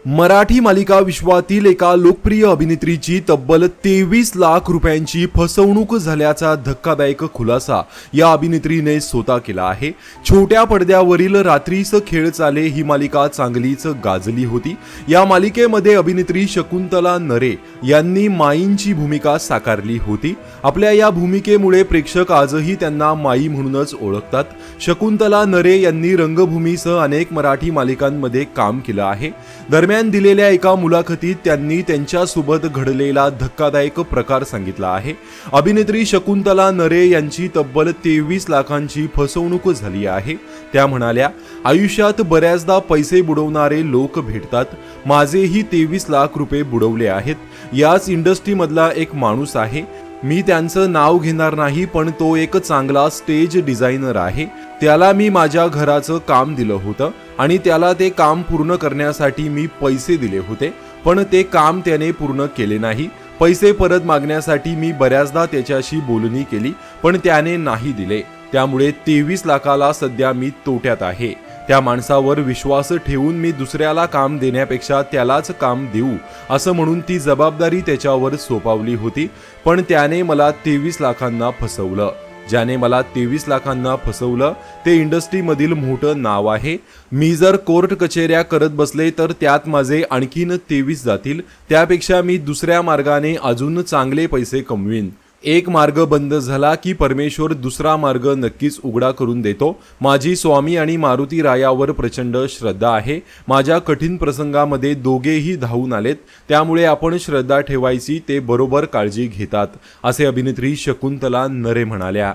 मराठी मालिका विश्वातील एका लोकप्रिय अभिनेत्रीची तब्बल 23 लाख रुपयांची फसवणूक झाल्याचा धक्कादायक खुलासा या अभिनेत्रीने स्वतः केला आहे। छोट्या पडद्यावरील रात्रीचं खेळ चाले ही मालिका चांगलीच गाजली होती। या मालिकेमध्ये अभिनेत्री शकुंतला नरे यांनी माईंची भूमिका साकारली होती। आपल्या या भूमिकेमुळे प्रेक्षक आजही त्यांना माई म्हणूनच ओळखतात। शकुंतला नरे यांनी रंगभूमीसह अनेक मराठी मालिकांमध्ये काम केलं आहे। दरम्यान दिलेल्या एका मुलाखतीत त्यांनी त्यांच्यासोबत घडलेला धक्कादायक प्रकार सांगितला आहे। अभिनेत्री शकुंतला नरे यांची तब्बल 23 लाखांची फसवणूक झाली आहे। त्या म्हणाल्या, आयुष्यात बऱ्याचदा पैसे बुडवणारे लोक भेटतात, माझेही 23 लाख रुपये बुडवले आहेत। याच इंडस्ट्रीमधला एक माणूस आहे, मी त्यांचं नाव घेणार नाही, पण तो एक चांगला स्टेज डिझायनर आहे। त्याला मी माझ्या घराचं काम दिलं होतं आणि त्याला ते काम पूर्ण करण्यासाठी मी पैसे दिले होते, पण ते काम त्याने पूर्ण केले नाही। पैसे परत मागण्यासाठी मी बऱ्याचदा त्याच्याशी बोलणी केली, पण त्याने नाही दिले। त्यामुळे 23 लाखाला सध्या मी तोट्यात आहे। त्या माणसावर विश्वास ठेवून मी दुसऱ्याला काम देण्यापेक्षा त्यालाच काम देऊ असं म्हणून ती जबाबदारी त्याच्यावर सोपवली होती, पण त्याने मला 23 लाखांना फसवलं। ज्याने मला 23 लाखांना फसवलं ते इंडस्ट्रीमधील मोठं नाव आहे। मी जर कोर्ट कचेऱ्या करत बसले तर त्यात माझे आणखीन 23 जातील। त्यापेक्षा मी दुसऱ्या मार्गाने अजून चांगले पैसे कमवीन। एक मार्ग बंद झाला की परमेश्वर दुसरा मार्ग नक्कीच उघडा करून देतो। माझी स्वामी आणि मारुती रायावर प्रचंड श्रद्धा आहे। माझ्या कठीण प्रसंगामध्ये दोघेही धावून आलेत, त्यामुळे आपण श्रद्धा ठेवायची, ते बरोबर काळजी घेतात, असे अभिनेत्री शकुंतला नरे म्हणाल्या।